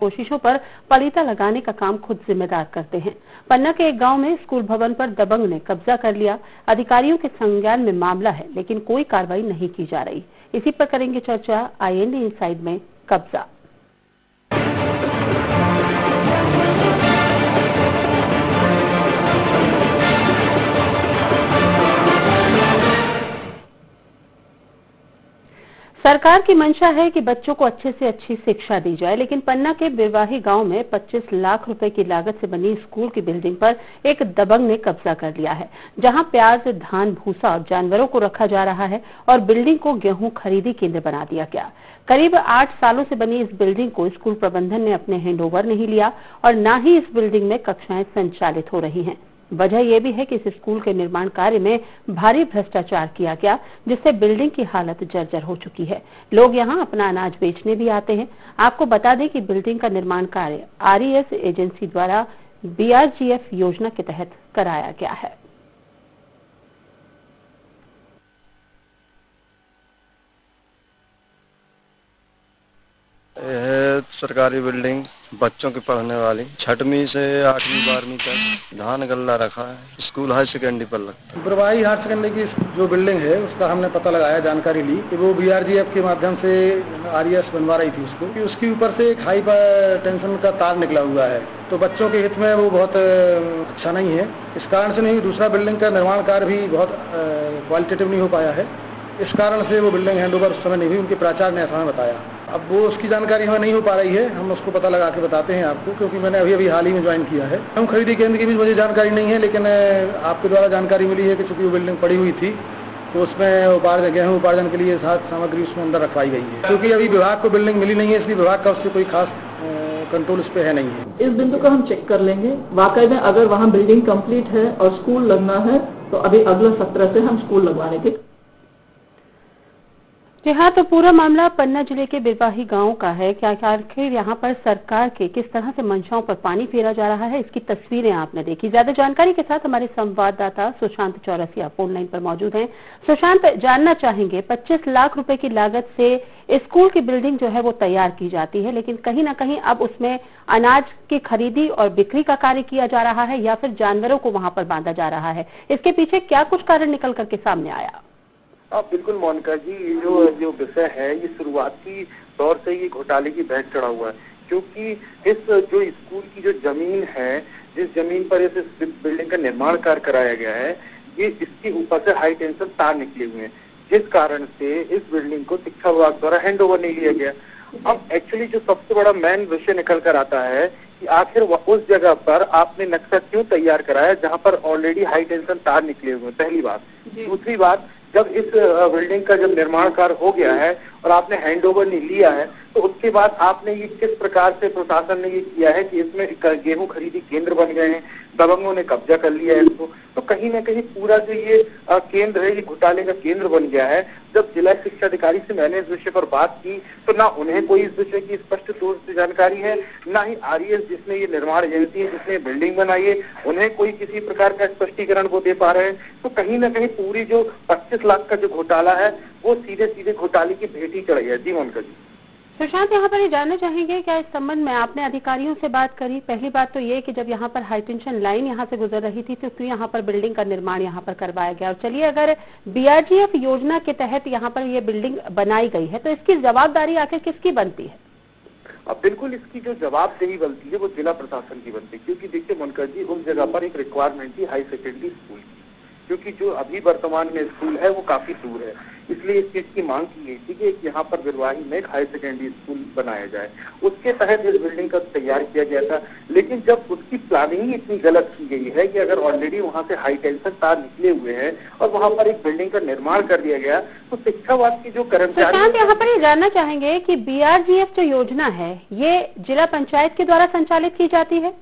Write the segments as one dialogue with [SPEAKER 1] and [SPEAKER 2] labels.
[SPEAKER 1] कोशिशों पर पलीता लगाने का काम खुद जिम्मेदार करते हैं। पन्ना के एक गांव में स्कूल भवन पर दबंग ने कब्जा कर लिया। अधिकारियों के संज्ञान में मामला है, लेकिन कोई कार्रवाई नहीं की जा रही। इसी पर करेंगे चर्चा IND इनसाइड में कब्जा। सरकार की मंशा है कि बच्चों को अच्छे से अच्छी शिक्षा दी जाए, लेकिन पन्ना के बिरवाही गांव में 25 लाख रुपए की लागत से बनी स्कूल की बिल्डिंग पर एक दबंग ने कब्जा कर लिया है, जहां प्याज, धान, भूसा और जानवरों को रखा जा रहा है और बिल्डिंग को गेहूं खरीदी केंद्र बना दिया गया। करीब 8 सालों से बनी इस बिल्डिंग को स्कूल प्रबंधन ने अपने हैंडओवर नहीं लिया और न ही इस बिल्डिंग में कक्षाएं संचालित हो रही हैं। वजह यह भी है कि इस स्कूल के निर्माण कार्य में भारी भ्रष्टाचार किया गया, जिससे बिल्डिंग की हालत जर्जर हो चुकी है। लोग यहां अपना अनाज बेचने भी आते हैं। आपको बता दें कि बिल्डिंग का निर्माण कार्य RES एजेंसी द्वारा BRGF योजना के तहत कराया गया है।
[SPEAKER 2] सरकारी बिल्डिंग बच्चों की पढ़ने वाली 6वीं से 8वीं 12वीं तक धान गल्ला रखा है। स्कूल हाई सेकेंडरी पर लगता है।
[SPEAKER 3] बिरवाही हायर सेकेंडरी की जो बिल्डिंग है उसका हमने पता लगाया, जानकारी ली कि वो BRGF के माध्यम से RES बनवा रही थी उसको, कि उसके ऊपर से एक हाई टेंशन का तार निकला हुआ है, तो बच्चों के हित में वो बहुत अच्छा नहीं है। इस कारण से नहीं, दूसरा बिल्डिंग का निर्माण कार्य भी बहुत क्वालिटेटिव नहीं हो पाया है। इस कारण से वो बिल्डिंग हैंडओवर उस समय नहीं हुई, उनके प्राचार्य ने ऐसा हमें बताया। अब वो उसकी जानकारी हमें नहीं हो पा रही है, हम उसको पता लगा के बताते हैं आपको, क्योंकि मैंने अभी हाल ही में ज्वाइन किया है। हम खरीदी केंद्र की भी मुझे जानकारी नहीं है, लेकिन आपके द्वारा जानकारी मिली है कि चूंकि वो बिल्डिंग पड़ी हुई थी तो उसमें गेहूं उपार्जन के लिए सामग्री उसमें अंदर रखवाई गई है। क्योंकि अभी विभाग को बिल्डिंग मिली नहीं है, इसलिए विभाग का उससे कोई खास कंट्रोल इस पे है नहीं है।
[SPEAKER 4] इस बिंदु को हम चेक कर लेंगे। वाकई में अगर वहाँ बिल्डिंग कंप्लीट है और स्कूल लगना है तो अभी अगले सत्र से हम स्कूल लगवाने के।
[SPEAKER 1] जी हाँ, तो पूरा मामला पन्ना जिले के बिरवाही गांव का है। क्या आखिर यहाँ पर सरकार के किस तरह से मंशाओं पर पानी फेरा जा रहा है, इसकी तस्वीरें आपने देखी। ज्यादा जानकारी के साथ हमारे संवाददाता सुशांत चौरसिया फोन लाइन पर मौजूद हैं। सुशांत, जानना चाहेंगे 25 लाख रुपए की लागत से स्कूल की बिल्डिंग जो है वो तैयार की जाती है, लेकिन कहीं ना कहीं अब उसमें अनाज की खरीदी और बिक्री का कार्य किया जा रहा है या फिर जानवरों को वहां पर बांधा जा रहा है। इसके पीछे क्या कुछ कारण निकल करके सामने आया?
[SPEAKER 5] बिल्कुल मोनिका जी, ये जो विषय है ये शुरुआती दौर से ये घोटाले की भैंस चढ़ा हुआ है, क्योंकि इस जो स्कूल की जो जमीन है, जिस जमीन पर इस बिल्डिंग का निर्माण कार्य कराया गया है, ये इसके ऊपर से हाई टेंशन तार निकले हुए हैं, जिस कारण से इस बिल्डिंग को शिक्षा विभाग द्वारा हैंडओवर नहीं लिया गया। अब एक्चुअली जो सबसे बड़ा मेन विषय निकल कर आता है कि आखिर उस जगह पर आपने नक्शा क्यों तैयार कराया जहाँ पर ऑलरेडी हाई टेंशन तार निकले हुए हैं, पहली बात। दूसरी बात, जब इस बिल्डिंग का जब निर्माण कार्य हो गया है और आपने हैंडओवर नहीं लिया है, तो उसके बाद आपने ये किस प्रकार से प्रशासन ने ये किया है कि इसमें गेहूं खरीदी केंद्र बन गए हैं, दबंगों ने कब्जा कर लिया है इसको, तो कहीं ना कहीं पूरा जो ये केंद्र है ये घोटाले का केंद्र बन गया है। जब जिला शिक्षा अधिकारी से मैंने इस विषय पर बात की तो ना उन्हें कोई इस विषय की स्पष्ट तौर से जानकारी है, ना ही RES जिसने ये निर्माण एजेंसी है जिसने बिल्डिंग बनाई है उन्हें कोई किसी प्रकार का स्पष्टीकरण वो दे पा रहे हैं। तो कहीं ना कहीं पूरी जो 25 लाख का जो घोटाला है वो सीधे सीधे घोटाले की भेंट ही चढ़ी है। जी मोनिका जी।
[SPEAKER 1] सुशांत, यहाँ पर ये जानना चाहेंगे क्या इस संबंध में आपने अधिकारियों से बात करी? पहली बात तो ये कि जब यहाँ पर हाई टेंशन लाइन यहाँ से गुजर रही थी तो क्यों यहाँ पर बिल्डिंग का निर्माण यहाँ पर करवाया गया? और चलिए, अगर BRGF योजना के तहत यहाँ पर ये बिल्डिंग बनाई गई है तो इसकी जवाबदारी आखिर किसकी बनती है?
[SPEAKER 5] अब बिल्कुल इसकी जो जवाबदेही बनती है वो जिला प्रशासन की बनती है, क्योंकि देखिए मोनिका जी, उस जगह पर एक रिक्वायरमेंट थी हाई सेकेंडरी स्कूल की, क्योंकि जो अभी वर्तमान में स्कूल है वो काफी दूर है, इसलिए इस चीज की मांग की गई थी कि यहाँ पर बिरवाही में एक हाई सेकेंडरी स्कूल बनाया जाए। उसके तहत इस बिल्डिंग का तैयार किया गया था, लेकिन जब उसकी प्लानिंग ही इतनी गलत की गई है कि अगर ऑलरेडी वहाँ से हाई टेंशन तार निकले हुए हैं और वहाँ पर एक बिल्डिंग का निर्माण कर दिया गया, तो शिक्षा विभाग की जो कर्मचारी।
[SPEAKER 1] यहाँ पर ये जानना चाहेंगे कि BRGF जो योजना है ये जिला पंचायत के द्वारा संचालित की जाती है?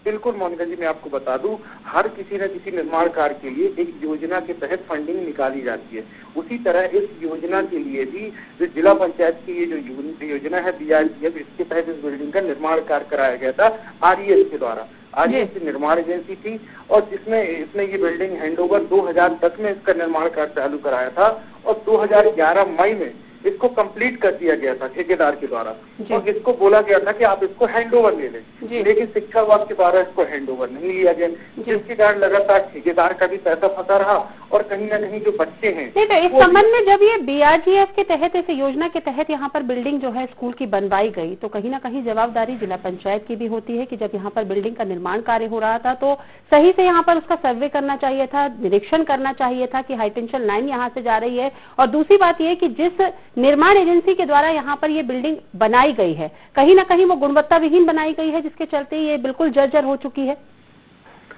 [SPEAKER 5] बिल्कुल मोनिका जी, मैं आपको बता दूं, हर किसी न किसी निर्माण कार्य के लिए एक योजना के तहत फंडिंग निकाली जाती है। उसी तरह इस योजना के लिए भी जो जिला पंचायत की ये जो योजना है BRGF, इसके तहत इस बिल्डिंग का निर्माण कार्य कराया गया था RES के द्वारा। RES निर्माण एजेंसी थी और जिसमें इसने ये बिल्डिंग हैंडओवर 2010 में इसका निर्माण कार्य चालू कराया था और 2011 मई में इसको कंप्लीट कर दिया गया था ठेकेदार के द्वारा और इसको बोला गया था कि आप इसको हैंडओवर ले लें, लेकिन शिक्षा विभाग के द्वारा इसको हैंडओवर नहीं लिया गया, जिसके कारण लगातार ठेकेदार का भी पैसा फंसा रहा और कहीं न कहीं जो बच्चे हैं।
[SPEAKER 1] नहीं तो इस संबंध में जब ये BRGF के तहत, इस योजना के तहत यहाँ पर बिल्डिंग जो है स्कूल की बनवाई गई, तो कहीं ना कहीं जवाबदारी जिला पंचायत की भी होती है कि जब यहाँ पर बिल्डिंग का निर्माण कार्य हो रहा था तो सही से यहाँ पर उसका सर्वे करना चाहिए था, निरीक्षण करना चाहिए था कि हाई टेंशन लाइन यहाँ से जा रही है। और दूसरी बात यह कि जिस निर्माण एजेंसी के द्वारा यहाँ पर ये बिल्डिंग बनाई गई है, कहीं ना कहीं वो गुणवत्ता विहीन बनाई गई है, जिसके चलते ये बिल्कुल जर्जर हो चुकी है।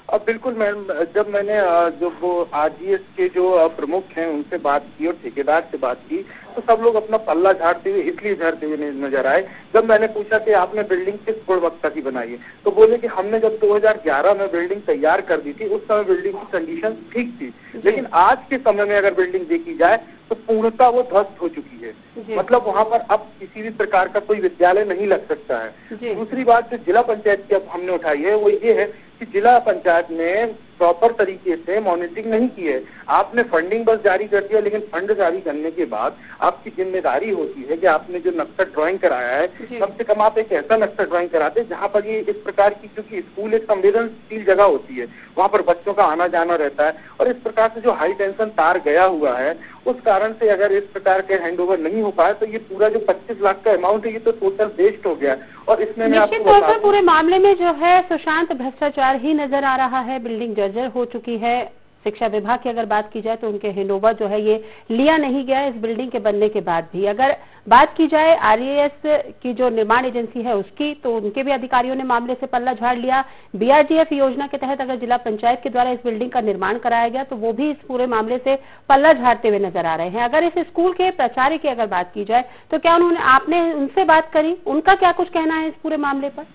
[SPEAKER 5] अब बिल्कुल मैम, जब मैंने जो वो RGS के जो प्रमुख हैं उनसे बात की और ठेकेदार से बात की, तो सब लोग अपना पल्ला झाड़ते हुए इसलिए झाड़ते हुए नजर आए। जब मैंने पूछा कि आपने बिल्डिंग किस गुणवत्ता की बनाई है, तो बोले कि हमने जब 2011 में बिल्डिंग तैयार कर दी थी, उस समय बिल्डिंग की कंडीशन ठीक थी, लेकिन आज के समय में अगर बिल्डिंग देखी जाए तो पूर्णतः वो ध्वस्त हो चुकी है। मतलब वहाँ पर अब किसी भी प्रकार का कोई विद्यालय नहीं लग सकता है। दूसरी बात जो जिला पंचायत की अब हमने उठाई है वो ये है कि जिला पंचायत ने प्रॉपर तरीके से मॉनिटरिंग नहीं की है। आपने फंडिंग बस जारी कर दिया, लेकिन फंड जारी करने के बाद आपकी जिम्मेदारी होती है कि आपने जो नक्शा ड्राइंग कराया है, कम से कम आप एक ऐसा नक्शा ड्राइंग कराते जहाँ पर ये इस प्रकार की, क्योंकि स्कूल एक संवेदनशील जगह होती है, वहाँ पर बच्चों का आना जाना रहता है, और इस प्रकार से जो हाई टेंशन तार गया हुआ है उस कारण से अगर इस प्रकार के हैंडओवर नहीं हो पाए तो ये पूरा जो 25 लाख का अमाउंट है ये तो टोटल वेस्ट हो गया। और इसमें
[SPEAKER 1] निश्चित तौर पर पूरे मामले में जो है सुशांत भ्रष्टाचार ही नजर आ रहा है। बिल्डिंग जर्जर हो चुकी है। शिक्षा विभाग की अगर बात की जाए तो उनके हैंडओवर जो है ये लिया नहीं गया इस बिल्डिंग के बनने के बाद भी। अगर बात की जाए RES की जो निर्माण एजेंसी है उसकी, तो उनके भी अधिकारियों ने मामले से पल्ला झाड़ लिया। BRGF योजना के तहत अगर जिला पंचायत के द्वारा इस बिल्डिंग का निर्माण कराया गया तो वो भी इस पूरे मामले से पल्ला झाड़ते हुए नजर आ रहे हैं। अगर इस स्कूल के प्राचार्य की अगर बात की जाए तो क्या आपने उनसे बात करी, उनका क्या कुछ कहना है इस पूरे मामले पर?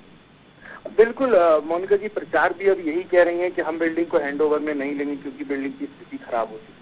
[SPEAKER 5] बिल्कुल मोनिका जी, प्रचार भी अब यही कह रही हैं कि हम बिल्डिंग को हैंडओवर में नहीं लेंगे क्योंकि बिल्डिंग की स्थिति खराब होती है।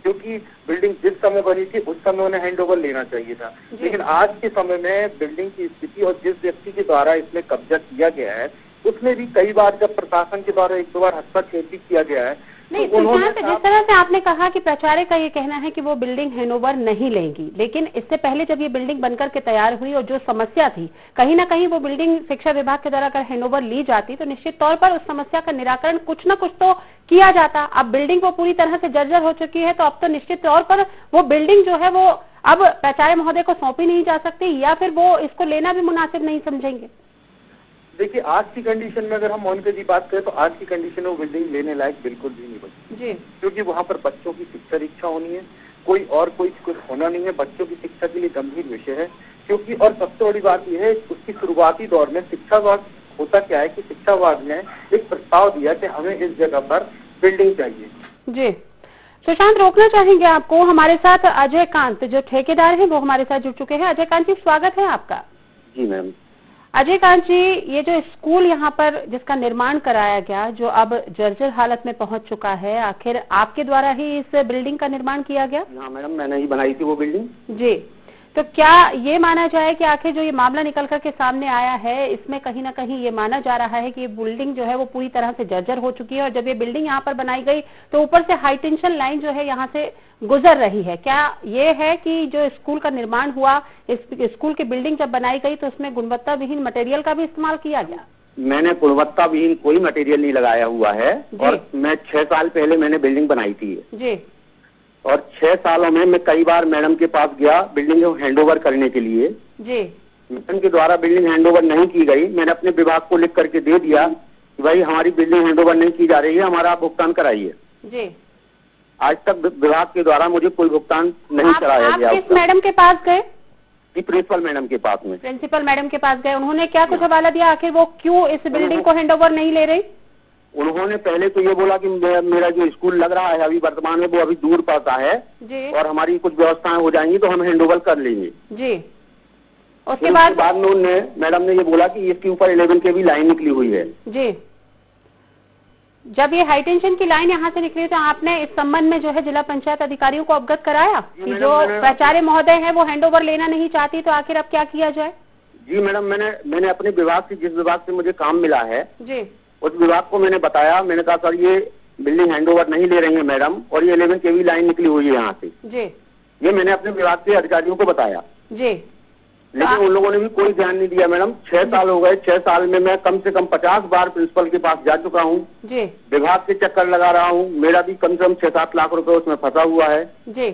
[SPEAKER 5] क्योंकि बिल्डिंग जिस समय बनी थी उस समय उन्हें हैंडओवर लेना चाहिए था, लेकिन आज के समय में बिल्डिंग की स्थिति और जिस व्यक्ति के द्वारा इसमें कब्जा किया गया है उसमें भी कई बार जब प्रशासन के द्वारा 1-2 बार हस्तक्षेप भी किया गया है।
[SPEAKER 1] नहीं, तो जिस तरह से आपने कहा कि प्राचार्य का ये कहना है कि वो बिल्डिंग हैंडओवर नहीं लेंगी, लेकिन इससे पहले जब ये बिल्डिंग बनकर के तैयार हुई और जो समस्या थी, कहीं ना कहीं वो बिल्डिंग शिक्षा विभाग के द्वारा अगर हैंडओवर ली जाती तो निश्चित तौर पर उस समस्या का निराकरण कुछ न कुछ तो किया जाता। अब बिल्डिंग वो पूरी तरह से जर्जर हो चुकी है, तो अब तो निश्चित तौर पर वो बिल्डिंग जो है वो अब प्राचार्य महोदय को सौंपी नहीं जा सकती, या फिर वो इसको लेना भी मुनासिब नहीं समझेंगे।
[SPEAKER 5] देखिए, आज की कंडीशन में अगर हम मोनिका जी बात करें तो आज की कंडीशन में वो बिल्डिंग लेने लायक बिल्कुल भी नहीं बची जी, क्योंकि वहाँ पर बच्चों की शिक्षा दीक्षा होनी है, कोई कुछ होना नहीं है। बच्चों की शिक्षा के लिए गंभीर विषय है, क्योंकि और सबसे बड़ी बात यह है उसकी शुरुआती दौर में शिक्षा विभाग होता क्या है कि शिक्षा विभाग ने एक प्रस्ताव दिया कि हमें इस जगह पर बिल्डिंग चाहिए जी।
[SPEAKER 1] सुशांत, रोकना चाहेंगे आपको। हमारे साथ अजय कांत जो ठेकेदार है वो हमारे साथ जुड़ चुके हैं। अजय कांत जी, स्वागत है आपका।
[SPEAKER 6] जी मैम।
[SPEAKER 1] अजय कांत जी, ये जो स्कूल यहाँ पर जिसका निर्माण कराया गया, जो अब जर्जर हालत में पहुंच चुका है, आखिर आपके द्वारा ही इस बिल्डिंग का निर्माण किया गया?
[SPEAKER 6] हाँ मैडम, मैंने ही बनाई थी वो बिल्डिंग
[SPEAKER 1] जी। तो क्या ये माना जाए कि आखिर जो ये मामला निकल कर के सामने आया है इसमें कहीं ना कहीं ये माना जा रहा है कि ये बिल्डिंग जो है वो पूरी तरह से जर्जर हो चुकी है, और जब ये बिल्डिंग यहाँ पर बनाई गई तो ऊपर से हाई टेंशन लाइन जो है यहाँ से गुजर रही है। क्या ये है कि जो स्कूल का निर्माण हुआ, इस स्कूल की बिल्डिंग जब बनाई गई तो उसमें गुणवत्ता विहीन मटेरियल का भी इस्तेमाल किया गया?
[SPEAKER 6] मैंने गुणवत्ता विहीन कोई मटेरियल नहीं लगाया हुआ है, और मैं 6 साल पहले मैंने बिल्डिंग बनाई थी
[SPEAKER 1] जी,
[SPEAKER 6] और 6 सालों में मैं कई बार मैडम के पास गया बिल्डिंग हैंडओवर करने के लिए
[SPEAKER 1] जी।
[SPEAKER 6] मैडम के द्वारा बिल्डिंग हैंडओवर नहीं की गई। मैंने अपने विभाग को लिख करके दे दिया कि भाई हमारी बिल्डिंग हैंडओवर नहीं की जा रही है, हमारा आप भुगतान कराइए जी। आज तक विभाग के द्वारा मुझे कोई भुगतान नहीं कराया गया।
[SPEAKER 1] आप किस मैडम के पास गए?
[SPEAKER 6] प्रिंसिपल मैडम के पास में।
[SPEAKER 1] प्रिंसिपल मैडम के पास गए, उन्होंने क्या कुछ हवाला दिया, आखिर वो क्यों इस बिल्डिंग को हैंडओवर नहीं ले रही?
[SPEAKER 6] उन्होंने पहले तो ये बोला कि मेरा जो स्कूल लग रहा है अभी वर्तमान में वो अभी दूर पड़ता है
[SPEAKER 1] जी,
[SPEAKER 6] और हमारी कुछ व्यवस्थाएं हो जाएंगी तो हम हैंडओवर कर लेंगे
[SPEAKER 1] जी। उसके बाद
[SPEAKER 6] में उन्होंने मैडम ने ये बोला कि इसके ऊपर 11 kV लाइन निकली हुई है
[SPEAKER 1] जी। जब ये हाई टेंशन की लाइन यहाँ से निकली तो आपने इस संबंध में जो है जिला पंचायत अधिकारियों को अवगत कराया कि जो प्राचार्य महोदय है वो हैंडओवर लेना नहीं चाहती, तो आखिर अब क्या किया जाए?
[SPEAKER 6] जी मैडम, मैंने अपने विभाग से, जिस विभाग से मुझे काम मिला है
[SPEAKER 1] जी,
[SPEAKER 6] उस विभाग को मैंने बताया। मैंने कहा सर ये बिल्डिंग हैंडओवर नहीं ले रही है मैडम, और ये 11 kV लाइन निकली हुई है यहाँ से
[SPEAKER 1] जी।
[SPEAKER 6] ये मैंने अपने विभाग के अधिकारियों को बताया
[SPEAKER 1] जी,
[SPEAKER 6] लेकिन उन लोगों ने भी कोई ध्यान नहीं दिया मैडम। 6 साल हो गए, 6 साल में मैं कम से कम 50 बार प्रिंसिपल के पास जा चुका हूँ
[SPEAKER 1] जी,
[SPEAKER 6] विभाग के चक्कर लगा रहा हूँ, मेरा भी कम से कम 6-7 लाख रुपए उसमें फंसा हुआ है
[SPEAKER 1] जी।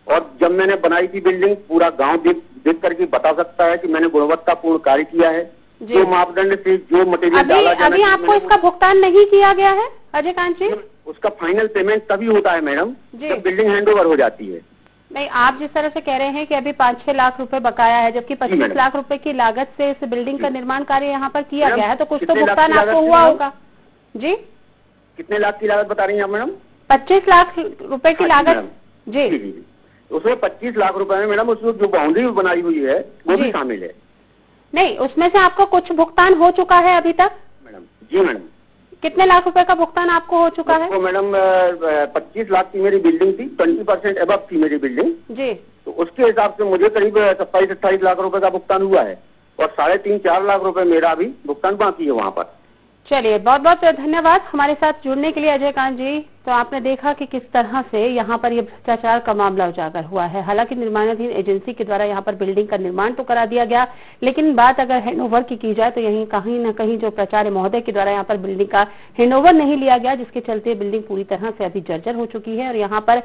[SPEAKER 6] और जब मैंने बनाई थी बिल्डिंग, पूरा गांव देख करके बता सकता है कि मैंने गुणवत्तापूर्ण कार्य किया है। जो मापदंड से जो मटेरियल डाला जाना
[SPEAKER 1] अभी आपको इसका भुगतान नहीं किया गया है अजय कांत जी?
[SPEAKER 6] उसका फाइनल पेमेंट तभी होता है मैडम जब बिल्डिंग हैंडओवर हो जाती है।
[SPEAKER 1] नहीं, आप जिस तरह से कह रहे हैं कि अभी 5-6 लाख रुपए बकाया है, जबकि 25 लाख रुपए की लागत से इस बिल्डिंग का निर्माण कार्य यहाँ पर किया गया है, तो कुछ तो भुगतान आपको हुआ होगा जी?
[SPEAKER 6] कितने लाख की लागत बता रही हैं आप मैडम?
[SPEAKER 1] 25 लाख रुपए की लागत जी।
[SPEAKER 6] उसमें 25 लाख रुपए में मैडम उसमें जो बाउंड्री बनाई हुई है वो भी शामिल है।
[SPEAKER 1] नहीं, उसमें से आपको कुछ भुगतान हो चुका है अभी तक?
[SPEAKER 6] मैडम जी मैडम।
[SPEAKER 1] कितने लाख रुपए का भुगतान आपको हो चुका है?
[SPEAKER 6] तो मैडम 25 लाख की मेरी बिल्डिंग थी, 20% अबव थी मेरी बिल्डिंग
[SPEAKER 1] जी।
[SPEAKER 6] तो उसके हिसाब से मुझे करीब 27-28 लाख रुपए का भुगतान हुआ है और 3.5-4 लाख रुपए मेरा अभी भुगतान बाकी है वहाँ पर।
[SPEAKER 1] चलिए, बहुत बहुत धन्यवाद हमारे साथ जुड़ने के लिए अजय कांत जी। तो आपने देखा कि किस तरह से यहाँ पर ये भ्रष्टाचार का मामला उजागर हुआ है। हालांकि निर्माणाधीन एजेंसी के द्वारा यहाँ पर बिल्डिंग का निर्माण तो करा दिया गया, लेकिन बात अगर हैंडओवर की जाए तो यहीं कहीं न कहीं जो प्राचार्य महोदय के द्वारा यहाँ पर बिल्डिंग का हैंडओवर नहीं लिया गया, जिसके चलते बिल्डिंग पूरी तरह से अभी जर्जर हो चुकी है और यहाँ पर